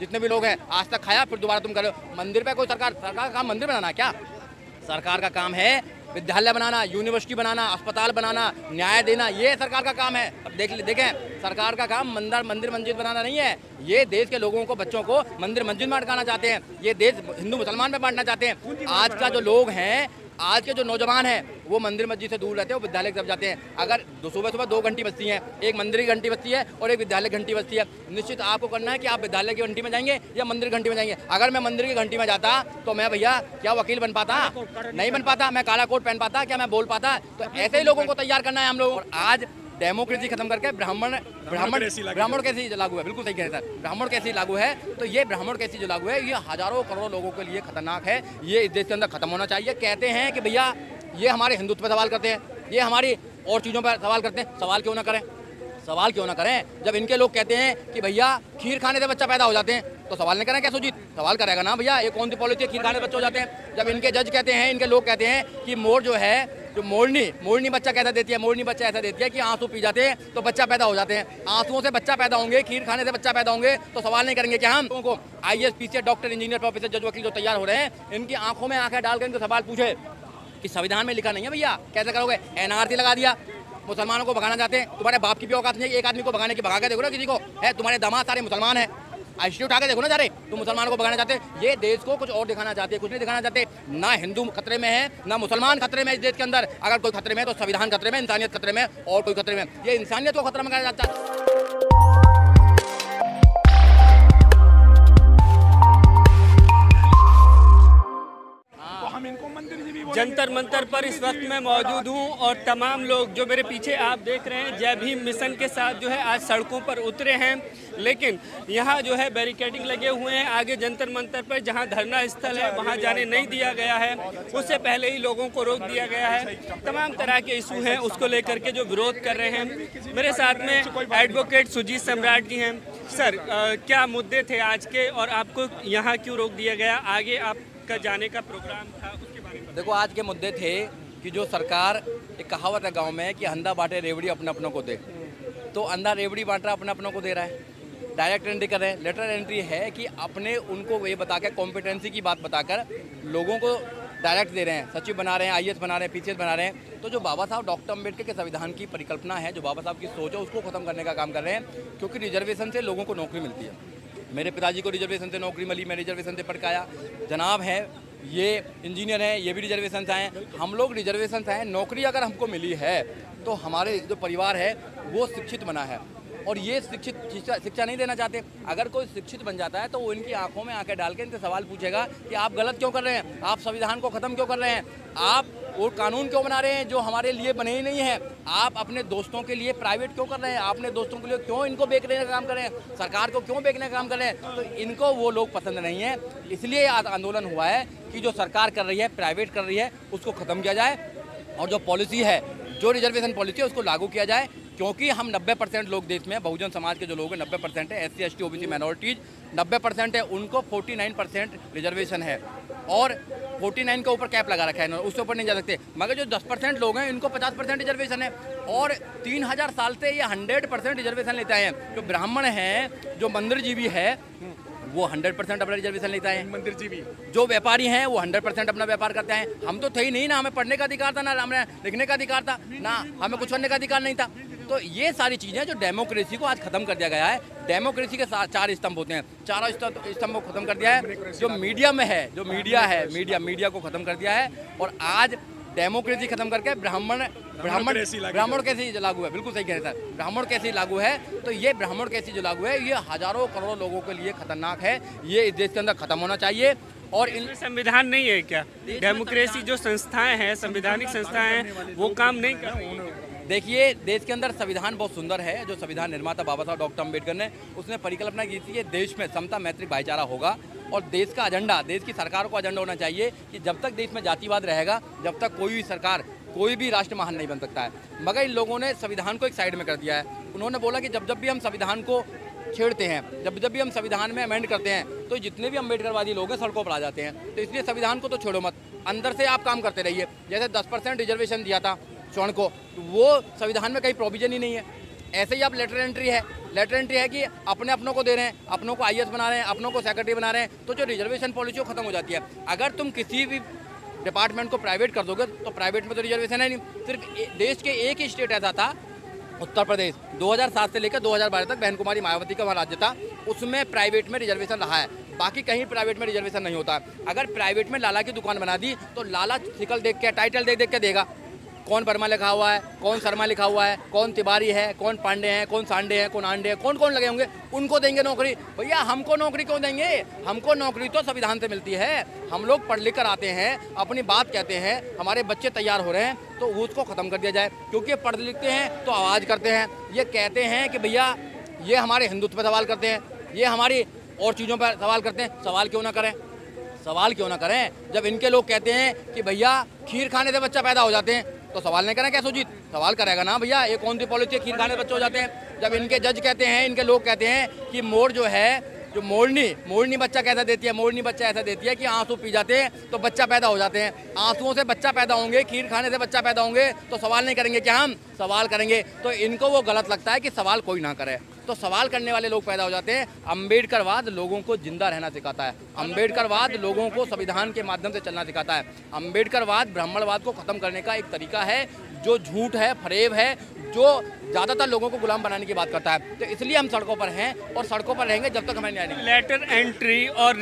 जितने भी लोग हैं, आज तक खाया फिर दोबारा तुम कर रहे हो। मंदिर पे कोई सरकार का काम मंदिर बनाना क्या? सरकार का काम है विद्यालय बनाना, यूनिवर्सिटी बनाना, अस्पताल बनाना, न्याय देना, ये सरकार का काम है। अब देखें सरकार का काम मंदिर मस्जिद बनाना नहीं है। ये देश के लोगों को, बच्चों को मंदिर मस्जिद में अटकाना चाहते हैं। ये देश हिंदू मुसलमान में बांटना चाहते हैं। आज का जो लोग हैं, आज के जो नौजवान हैं, वो मंदिर मस्जिद से दूर रहते हैं, वो विद्यालय की तरफ जाते हैं। अगर सुबह 2 घंटी बजती हैं, एक मंदिर की घंटी बजती है और एक विद्यालय की घंटी बजती है, निश्चित आपको करना है कि आप विद्यालय की घंटी में जाएंगे या मंदिर की घंटी में जाएंगे। अगर मैं मंदिर की घंटी में जाता तो मैं भैया क्या वकील बन पाता? नहीं बन पाता। मैं काला कोट पहन पाता? क्या मैं बोल पाता? तो ऐसे ही लोगों को तैयार करना है हम लोग। और आज डेमोक्रेसी खत्म करके ब्राह्मण कैसी लागू है। बिल्कुल सही कह रहे हैं सर, ब्राह्मण कैसी लागू है। तो ये ब्राह्मण कैसी जो लागू है, ये हजारों करोड़ों लोगों के लिए खतरनाक है। ये इस देश के अंदर खत्म होना चाहिए। कहते हैं कि भैया ये हमारे हिंदुत्व पर सवाल करते हैं, ये हमारी और चीज़ों पर सवाल करते हैं। सवाल क्यों ना करें? सवाल क्यों ना करें? जब इनके लोग कहते हैं कि भैया खीर खाने से बच्चा पैदा हो जाते हैं, तो सवाल नहीं करें क्या सुजीत? सवाल करेगा ना भैया, ये कौन सी पॉलिसी है खीर खाने से बच्चे हो जाते हैं? जब इनके जज कहते हैं, इनके लोग कहते हैं कि मोर जो है, जो मोरनी बच्चा कैसा देती है, मोरनी बच्चा ऐसा देती है कि आंसू पी जाते हैं तो बच्चा पैदा हो जाते हैं। आंसुओं से बच्चा पैदा होंगे, खीर खाने से बच्चा पैदा होंगे, तो सवाल नहीं करेंगे क्या हम लोगों को? IAS, PCS, doctor, engineer, professor, जज, वकील जो तैयार हो रहे हैं, इनकी आंखों में आंखें डालकर इनको सवाल पूछे कि संविधान में लिखा नहीं है भैया, कैसे करोगे? NRC लगा दिया, मुसलमानों को भगाना चाहते हैं। तुम्हारे बाप की भी औकात नहीं है एक आदमी को भगाने की, भगा के देखो ना किसी को है। तुम्हारे दामाद सारे मुसलमान हैं, आईसी उठा के देखो ना जा रहे, तुम मुसलमानों को भगाना चाहते हैं। ये देश को कुछ और दिखाना चाहते हैं, कुछ नहीं दिखाना चाहते। ना हिंदू खतरे में है, ना मुसलमान खतरे में। इस देश के अंदर अगर कोई खतरे में है तो संविधान खतरे में, इंसानियत खतरे में, और कोई खतरे में। ये इंसानियत को खतरा में कहा जाता है। जंतर मंतर पर इस वक्त मैं मौजूद हूं और तमाम लोग जो मेरे पीछे आप देख रहे हैं जय भीम मिशन के साथ जो है आज सड़कों पर उतरे हैं। लेकिन यहां जो है बैरिकेडिंग लगे हुए हैं। आगे जंतर मंतर पर जहां धरना स्थल है वहां जाने नहीं दिया गया है, उससे पहले ही लोगों को रोक दिया गया है। तमाम तरह के इशू हैं, उसको लेकर के जो विरोध कर रहे हैं। मेरे साथ में एडवोकेट सुजीत सम्राट जी हैं। सर, क्या मुद्दे थे आज के और आपको यहाँ क्यों रोक दिया गया? आगे आपका जाने का प्रोग्राम था, उसके बारे में। देखो, आज के मुद्दे थे कि जो सरकार, एक कहावत है गांव में कि अंधा बांटे रेवड़ी अपने अपनों को दे, तो अंधा रेवड़ी बांट रहा अपने अपनों को दे रहा है। डायरेक्ट एंट्री कर रहे हैं। लेटर एंट्री है कि अपने उनको ये बता के, कॉम्पिटेंसी की बात बताकर लोगों को डायरेक्ट दे रहे हैं। सचिव बना रहे हैं, IAS बना रहे हैं, PCS बना रहे हैं। तो जो बाबा साहब डॉक्टर अम्बेडकर के संविधान की परिकल्पना है, जो बाबा साहब की सोच है, उसको खत्म करने का काम कर रहे हैं। क्योंकि रिजर्वेशन से लोगों को नौकरी मिलती है। मेरे पिताजी को रिजर्वेशन से नौकरी मिली, मैं रिजर्वेशन से पढ़ के आया। जनाब है ये इंजीनियर हैं, ये भी रिजर्वेशन से आए। हम लोग रिजर्वेशन से आए। नौकरी अगर हमको मिली है तो हमारे जो परिवार है वो शिक्षित बना है, और ये शिक्षा नहीं देना चाहते। अगर कोई शिक्षित बन जाता है तो वो इनकी आंखों में आंखें डाल के इनसे सवाल पूछेगा कि आप गलत क्यों कर रहे हैं, आप संविधान को ख़त्म क्यों कर रहे हैं, आप वो कानून क्यों बना रहे हैं जो हमारे लिए बने ही नहीं है, आप अपने दोस्तों के लिए प्राइवेट क्यों कर रहे हैं, आपने दोस्तों के लिए क्यों इनको बेचने का काम कर रहे हैं, सरकार को क्यों बेचने का काम कर रहे हैं। तो इनको वो लोग पसंद नहीं है। इसलिए आंदोलन हुआ है कि जो सरकार कर रही है, प्राइवेट कर रही है, उसको ख़त्म किया जाए, और जो पॉलिसी है, जो रिजर्वेशन पॉलिसी है, उसको लागू किया जाए। क्योंकि हम 90% लोग देश में, बहुजन समाज के जो लोग हैं 90% है, SC ST OBC माइनॉरिटीज़ 90% है, उनको 49% रिजर्वेशन है, और 49 के ऊपर कैप लगा रखा है इन्होंने, उससे ऊपर नहीं जा सकते। मगर जो 10% लोग हैं इनको 50% रिजर्वेशन है, और 3000 साल से ये 100% रिजर्वेशन लेते हैं। जो ब्राह्मण हैं, जो मंदिरजीवी है, वो 100% अपना रिजर्वेशन लेता है। मंदिरजीवी जो व्यापारी हैं वो 100% अपना व्यापार करते हैं। हम तो थे ही नहीं ना, हमें पढ़ने का अधिकार था, ना हमें लिखने का अधिकार था, ना हमें कुछ करने का अधिकार नहीं था। तो ये सारी चीज़ें जो डेमोक्रेसी को आज खत्म कर दिया गया है। डेमोक्रेसी के 4 स्तंभ होते हैं, चारों स्तंभ को खत्म कर दिया है। जो मीडिया में है, जो मीडिया है, मीडिया को खत्म कर दिया है, और आज डेमोक्रेसी खत्म करके ब्राह्मण कैसी लागू है। बिल्कुल सही कह रहे हैं सर, ब्राह्मण कैसी लागू है। तो ये ब्राह्मण कैसी जो लागू है, ये हजारों करोड़ों लोगों के लिए खतरनाक है। ये इस देश के अंदर खत्म होना चाहिए। और इन संविधान नहीं है क्या? डेमोक्रेसी जो संस्थाएं हैं, संवैधानिक संस्थाएं हैं, वो काम नहीं कर रही हैं। देखिए, देश के अंदर संविधान बहुत सुंदर है। जो संविधान निर्माता बाबा साहब डॉक्टर अम्बेडकर ने, उसने परिकल्पना की थी कि देश में समता, मैत्री, भाईचारा होगा, और देश का एजेंडा, देश की सरकार को एजेंडा होना चाहिए कि जब तक देश में जातिवाद रहेगा, जब तक कोई भी सरकार, कोई भी राष्ट्र महान नहीं बन सकता है। मगर इन लोगों ने संविधान को एक साइड में कर दिया है। उन्होंने बोला कि जब भी हम संविधान को छेड़ते हैं, जब भी हम संविधान में अमेंड करते हैं, तो जितने भी अम्बेडकरवादी लोग हैं सड़कों पर आ जाते हैं। तो इसलिए संविधान को तो छोड़ो मत, अंदर से आप काम करते रहिए। जैसे 10% रिजर्वेशन दिया था स्वर्ण को, वो संविधान में कहीं प्रोविजन ही नहीं है। ऐसे ही आप लेटर एंट्री है कि अपने अपनों को दे रहे हैं, अपनों को आईएएस बना रहे हैं, अपनों को सेक्रेटरी बना रहे हैं, तो जो रिजर्वेशन पॉलिसी वो खत्म हो जाती है। अगर तुम किसी भी डिपार्टमेंट को प्राइवेट कर दोगे तो प्राइवेट में तो रिजर्वेशन है नहीं। सिर्फ देश के एक ही स्टेट ऐसा था, उत्तर प्रदेश, 2007 से लेकर 2012 तक बहन कुमारी मायावती का वहाँ राज्य था, उसमें प्राइवेट में रिजर्वेशन रहा है, बाकी कहीं प्राइवेट में रिजर्वेशन नहीं होता। अगर प्राइवेट में लाला की दुकान बना दी तो लाला शिकल देख के, टाइटल देख देख के देगा कौन वर्मा लिखा हुआ है, कौन शर्मा लिखा हुआ है, कौन तिवारी है, कौन पांडे हैं, कौन सांडे हैं, कौन आंडे हैं, कौन कौन लगे होंगे, उनको देंगे नौकरी। भैया हमको नौकरी क्यों देंगे? हमको नौकरी तो संविधान से मिलती है। हम लोग पढ़ लिख कर आते हैं, अपनी बात कहते हैं, हमारे बच्चे तैयार हो रहे हैं, तो उसको ख़त्म कर दिया जाए। क्योंकि पढ़ लिखते हैं तो आवाज़ करते हैं, ये कहते हैं कि भैया ये हमारे हिंदुत्व पर सवाल करते हैं, ये हमारी और चीज़ों पर सवाल करते हैं। सवाल क्यों ना करें? सवाल क्यों ना करें? जब इनके लोग कहते हैं कि भैया खीर खाने से बच्चा पैदा हो जाते हैं, तो सवाल नहीं करें क्या सुजीत? सवाल करेगा ना भैया, ये कौन सी पॉलिसी है खीर खाने से बच्चे हो जाते हैं? जब इनके जज कहते हैं, इनके लोग कहते हैं कि मोर जो है, जो मोरनी बच्चा कैसा देती है, मोरनी बच्चा ऐसा देती है कि आंसू पी जाते हैं तो बच्चा पैदा हो जाते हैं। आंसुओं से बच्चा पैदा होंगे, खीर खाने से बच्चा पैदा होंगे, तो सवाल नहीं करेंगे क्या? हम सवाल करेंगे। तो इनको वो गलत लगता है कि सवाल कोई ना करे, तो सवाल करने वाले लोग पैदा हो जाते हैं। अम्बेडकरवाद लोगों को जिंदा रहना सिखाता है, अम्बेडकरवाद लोगों को संविधान के माध्यम से चलना सिखाता है। अम्बेडकरवाद ब्राह्मणवाद को खत्म करने का एक तरीका है जो झूठ है, फरेब है, जो ज़्यादातर लोगों को गुलाम बनाने की बात करता है। तो इसलिए हम सड़कों पर हैं और सड़कों पर रहेंगे जब तक हमें न्याय नहीं। लेटर एंट्री और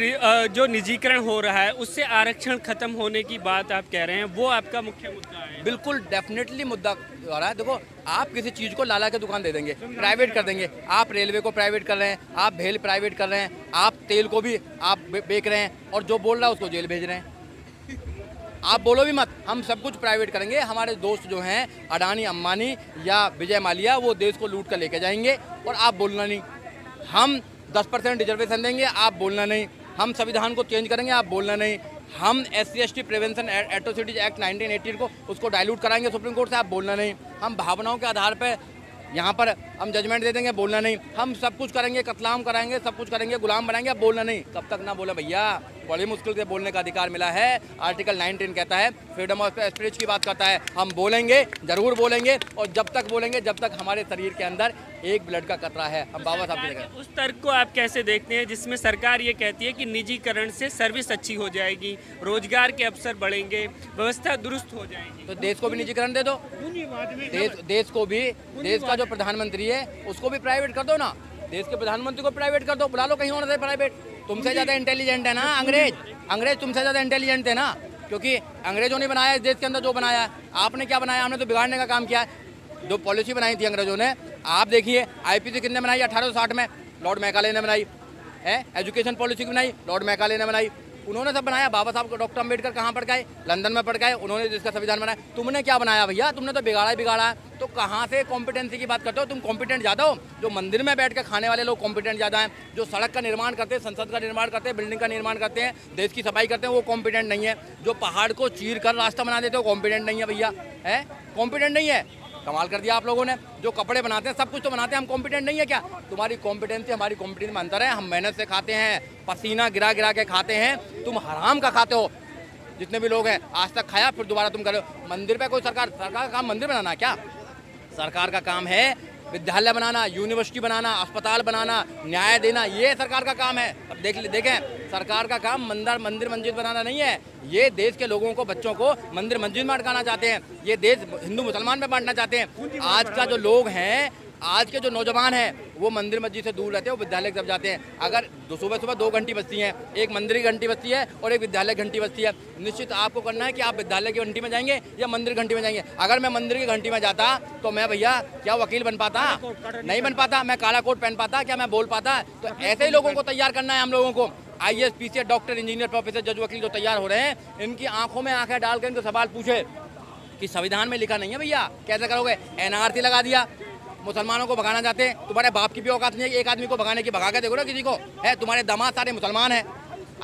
जो निजीकरण हो रहा है उससे आरक्षण खत्म होने की बात आप कह रहे हैं, वो आपका मुख्य मुद्दा है? बिल्कुल डेफिनेटली मुद्दा आ रहा है। देखो, आप किसी चीज़ को लाला के दुकान दे देंगे, प्राइवेट कर देंगे। आप रेलवे को प्राइवेट कर रहे हैं, आप भेल प्राइवेट कर रहे हैं, आप तेल को भी आप बेच रहे हैं, और जो बोल रहा है उसको जेल भेज रहे हैं। आप बोलो भी मत, हम सब कुछ प्राइवेट करेंगे। हमारे दोस्त जो हैं अडानी, अंबानी या विजय माल्या, वो देश को लूट कर लेके जाएंगे और आप बोलना नहीं। हम 10% रिजर्वेशन देंगे, आप बोलना नहीं। हम संविधान को चेंज करेंगे, आप बोलना नहीं। हम SC/ST प्रिवेंशन एट्रोसिटीज एक्ट 1918 को उसको डाइल्यूट कराएंगे सुप्रीम कोर्ट से, आप बोलना नहीं। हम भावनाओं के आधार पर यहाँ पर हम जजमेंट दे देंगे, बोलना नहीं। हम सब कुछ करेंगे, कत्लाम कराएंगे, सब कुछ करेंगे, गुलाम बनाएंगे, आप बोलना नहीं। कब तक ना बोले भैया? बड़ी मुश्किल से बोलने का अधिकार मिला है। आर्टिकल 19 कहता है, फ्रीडम ऑफ स्पीच की बात करता है। हम बोलेंगे, जरूर बोलेंगे, और जब तक बोलेंगे जब तक हमारे शरीर के अंदर एक ब्लड का कतरा है। हम बाबा साहब की जगह। उस तर्क को आप कैसे देखते हैं जिसमें सरकार ये कहती है कि निजीकरण से सर्विस अच्छी हो जाएगी, रोजगार के अवसर बढ़ेंगे, व्यवस्था दुरुस्त हो जाएगी? तो देश को भी निजीकरण दे दो। देश को भी, देश का जो प्रधानमंत्री है उसको भी प्राइवेट कर दो ना। देश के प्रधानमंत्री को प्राइवेट कर दो, बुला लो कहीं और से प्राइवेट। तुमसे ज़्यादा इंटेलिजेंट है ना अंग्रेज तुमसे ज़्यादा इंटेलिजेंट है ना, क्योंकि अंग्रेजों ने बनाया इस देश के अंदर जो बनाया है। आपने क्या बनाया? हमने तो बिगाड़ने का काम किया है। जो पॉलिसी बनाई थी अंग्रेजों ने, आप देखिए IPC किसने बनाई? 1860 में लॉर्ड मैकाले ने बनाई है। एजुकेशन पॉलिसी बनाई लॉर्ड मैकाले ने बनाई। उन्होंने सब बनाया। बाबा साहब डॉक्टर अम्बेडकर कहाँ पढ़ गए? लंदन में पढ़ गए। उन्होंने जिसका संविधान बनाया। तुमने क्या बनाया भैया? तुमने तो बिगाड़ा ही बिगाड़ा है। तो कहाँ से कॉम्पिटेंसी की बात करते हो? तुम कॉम्पिटेंट ज़्यादा हो? जो मंदिर में बैठ कर खाने वाले लोग कॉम्पिटेंट ज़्यादा हैं। जो सड़क का निर्माण करते हैं, संसद का निर्माण करते हैं, बिल्डिंग का निर्माण करते हैं, देश की सफाई करते हैं, वो कॉम्पिटेंट नहीं है। जो पहाड़ को चीर कर रास्ता बना देते हो, कॉम्पिटेंट नहीं है भैया, है कॉम्पिटेंट नहीं है। कमाल कर दिया आप लोगों ने। जो कपड़े बनाते हैं, सब कुछ तो बनाते हैं, हम कॉम्पिटेंट नहीं है क्या? तुम्हारी कॉम्पिटेंसी हमारी कॉम्पिटेंस में अंतर है। हम मेहनत से खाते हैं, पसीना गिरा गिरा के खाते हैं, तुम हराम का खाते हो। जितने भी लोग हैं आज तक खाया, फिर दोबारा तुम करो। मंदिर पे कोई सरकार का काम मंदिर बनाना क्या? सरकार का काम है विद्यालय बनाना, यूनिवर्सिटी बनाना, अस्पताल बनाना, न्याय देना, ये सरकार का काम है। अब देखें, सरकार का काम मंदिर मस्जिद बनाना नहीं है। ये देश के लोगों को, बच्चों को मंदिर मस्जिद में अटकाना चाहते हैं। ये देश हिंदू मुसलमान में बांटना चाहते हैं। आज का जो लोग हैं, आज के जो नौजवान हैं, वो मंदिर मस्जिद से दूर रहते हैं, वो विद्यालय की तरफ जाते हैं। अगर सुबह 2 घंटी बजती हैं, एक मंदिर की घंटी बजती है और एक विद्यालय की घंटी बजती है। निश्चित आपको करना है कि आप विद्यालय की घंटी में जाएंगे या मंदिर की घंटी में जाएंगे। अगर मैं मंदिर की घंटी में जाता तो मैं भैया क्या वकील बन पाता? नहीं बन पाता। मैं काला कोट पहन पाता? क्या मैं बोल पाता? तो ऐसे ही लोगों को तैयार करना है हम लोगों को। IAS, PCS, doctor, engineer, professor, जज, वकील जो तैयार हो रहे हैं, इनकी आंखों में आंखें डालकर इनको सवाल पूछे कि संविधान में लिखा नहीं है भैया, कैसे करोगे? NRC लगा दिया, मुसलमानों को भगाना चाहते हैं। तुम्हारे बाप की भी औकात नहीं है एक आदमी को भगाने की। भगा के देखो ना किसी को, है तुम्हारे दामाद सारे मुसलमान हैं,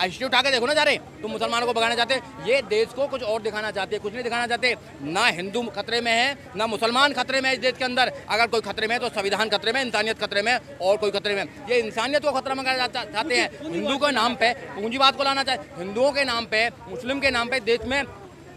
हिस्ट्री उठा के देखो ना सारे। तुम मुसलमानों को भगाना चाहते हैं। ये देश को कुछ और दिखाना चाहते हैं, कुछ नहीं दिखाना चाहते। ना हिंदू खतरे में है, ना मुसलमान खतरे में है इस देश के अंदर। अगर कोई खतरे में है तो संविधान खतरे में, इंसानियत खतरे में, और कोई खतरे में। ये इंसानियत को खतरा में करना चाहते हैं। हिंदू के नाम पे पूंजीवाद को लाना चाहते, हिंदुओं के नाम पे, मुस्लिम के नाम पे देश में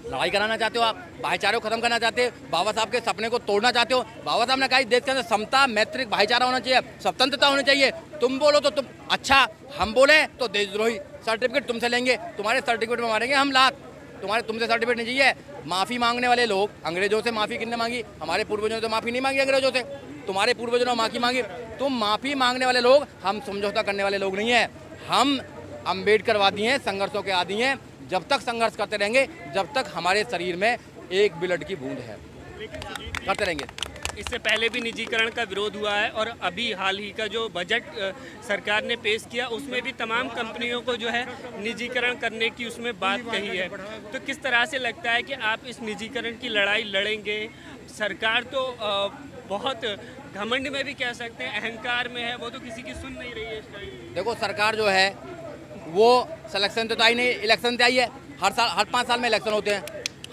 लड़ाई कराना चाहते हो, आप भाईचारे को खत्म करना चाहते हो, बाबा साहब के सपने को तोड़ना चाहते हो। बाबा साहब ने कहा देश के अंदर समता, मैत्री, भाईचारा होना चाहिए, स्वतंत्रता होनी चाहिए। तुम बोलो तो तुम अच्छा, हम बोले तो देशद्रोही। सर्टिफिकेट तुमसे लेंगे, तुम्हारे सर्टिफिकेट में मारेंगे हम लात। तुमसे सर्टिफिकेट नहीं चाहिए। माफ़ी मांगने वाले लोग, अंग्रेजों से माफ़ी किसने मांगी? हमारे पूर्वजों ने तो माफ़ी नहीं मांगी अंग्रेजों से, तुम्हारे पूर्वजों ने माफ़ी मांगी। तुम माफ़ी मांगने वाले लोग, हम समझौता करने वाले लोग नहीं हैं। हम अम्बेडकरवादी हैं, संघर्षों के आदी हैं। जब तक संघर्ष करते रहेंगे, जब तक हमारे शरीर में एक ब्लड की बूंद है, करते रहेंगे। इससे पहले भी निजीकरण का विरोध हुआ है और अभी हाल ही का जो बजट सरकार ने पेश किया उसमें भी तमाम कंपनियों को जो है निजीकरण करने की उसमें बात कही है। तो किस तरह से लगता है कि आप इस निजीकरण की लड़ाई लड़ेंगे? सरकार तो बहुत घमंड में भी कह सकते हैं, अहंकार में है, वो तो किसी की सुन नहीं रही है इस टाइम। देखो सरकार जो है वो सिलेक्शन तो आई नहीं, इलेक्शन से आई है। हर 5 साल में इलेक्शन होते हैं,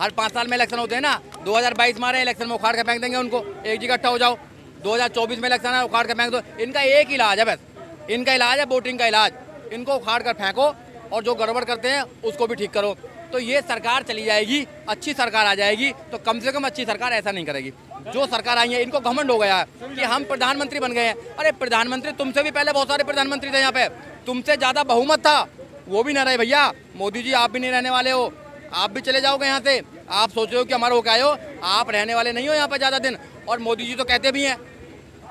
हर 5 साल में इलेक्शन होते हैं ना। 2022 में आ रहे हैं, इलेक्शन में उखाड़ के फेंक देंगे उनको, एक जगह इकट्ठा हो जाओ। 2024 में इलेक्शन है, उखाड़ के फेंक दो। इनका एक इलाज है, बस इनका इलाज है वोटिंग का इलाज। इनको उखाड़ कर फेंको और जो गड़बड़ करते हैं उसको भी ठीक करो। तो ये सरकार चली जाएगी, अच्छी सरकार आ जाएगी, तो कम से कम अच्छी सरकार ऐसा नहीं करेगी। जो सरकार आई है इनको घमंड हो गया है कि हम प्रधानमंत्री बन गए हैं। अरे प्रधानमंत्री तुमसे भी पहले बहुत सारे प्रधानमंत्री थे यहाँ पे, तुमसे ज़्यादा बहुमत था, वो भी ना रहे भैया। मोदी जी आप भी नहीं रहने वाले हो, आप भी चले जाओगे यहाँ से। आप सोच रहे हो कि हमारा हो क्या हो, आप रहने वाले नहीं हो यहाँ पर ज़्यादा दिन। और मोदी जी तो कहते भी हैं,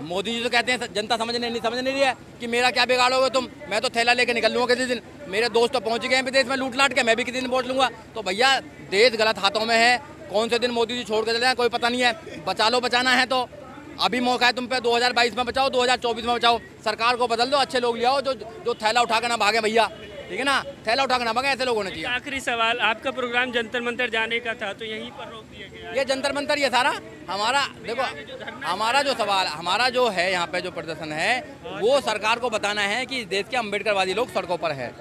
मोदी जी तो कहते हैं जनता समझ नहीं रही है कि मेरा क्या बिगाड़ोगे तुम, मैं तो थैला लेके निकल लूँगा किसी दिन। मेरे दोस्त तो पहुँच गए हैं विदेश में लूट लाट के, मैं भी किसी दिन वोट लूँगा। तो भैया देश गलत हाथों में है, कौन से दिन मोदी जी छोड़ के चले जाए कोई पता नहीं है। बचा लो, बचाना है तो अभी मौका है तुम पे। 2022 में बचाओ, 2024 में बचाओ, सरकार को बदल दो, अच्छे लोग ले आओ जो थैला उठा कर ना भागे भैया, ठीक है ना, थैला उठा कर ना भागे, ऐसे लोग होने चाहिए। आखिरी सवाल, आपका प्रोग्राम जंतर मंतर जाने का था तो यहीं पर रोक दिया गया। ये जंतर मंतर ये सारा हमारा, देखो हमारा जो सवाल, हमारा जो है यहाँ पे जो प्रदर्शन है वो सरकार को बताना है कि देश के अम्बेडकरवादी लोग सड़कों पर है।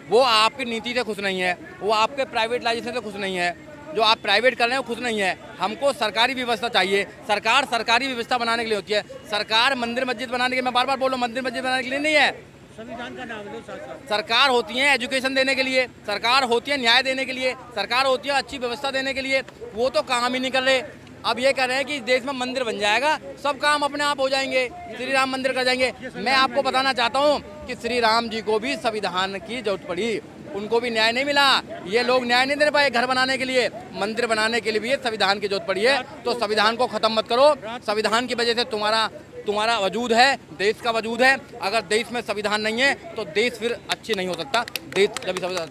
वो आपकी नीति से खुश नहीं है, वो आपके प्राइवेटाइजेशन से खुश नहीं है, जो आप प्राइवेट कर रहे हैं खुश नहीं है। हमको सरकारी व्यवस्था चाहिए। सरकार सरकारी व्यवस्था बनाने के लिए होती है। सरकार मंदिर मस्जिद बनाने के, मैं बार बार बोल रहा हूँ, मंदिर मस्जिद बनाने के लिए नहीं है। संविधान का नाम लो साथ। सरकार होती है एजुकेशन देने के लिए, सरकार होती है न्याय देने के लिए, सरकार होती है अच्छी व्यवस्था देने के लिए। वो तो काम ही नहीं कर रहे। अब ये कह रहे हैं कि देश में मंदिर बन जाएगा, सब काम अपने आप हो जाएंगे, श्री राम मंदिर कर जाएंगे। मैं आपको बताना चाहता हूँ कि श्री राम जी को भी संविधान की जरूरत पड़ी, उनको भी न्याय नहीं मिला। ये लोग न्याय नहीं दे पाए घर बनाने के लिए, मंदिर बनाने के लिए भी संविधान की जरूरत पड़ी है। तो संविधान को खत्म मत करो। संविधान की वजह से तुम्हारा वजूद है, देश का वजूद है। अगर देश में संविधान नहीं है तो देश फिर अच्छी नहीं हो सकता। देश जब संविधान।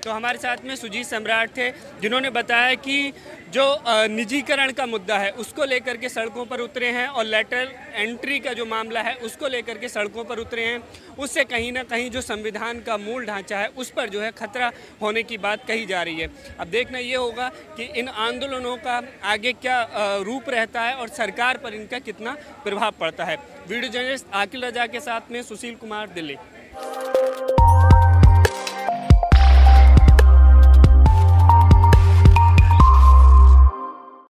तो हमारे साथ में सुजीत सम्राट थे जिन्होंने बताया कि जो निजीकरण का मुद्दा है उसको लेकर के सड़कों पर उतरे हैं और लेटर एंट्री का जो मामला है उसको लेकर के सड़कों पर उतरे हैं। उससे कहीं ना कहीं जो संविधान का मूल ढांचा है उस पर जो है खतरा होने की बात कही जा रही है। अब देखना ये होगा कि इन आंदोलनों का आगे क्या रूप रहता है और सरकार पर इनका कितना प्रभाव पड़ता है। वीडियो जर्नलिस्ट आकिल रजा के साथ में सुशील कुमार, दिल्ली।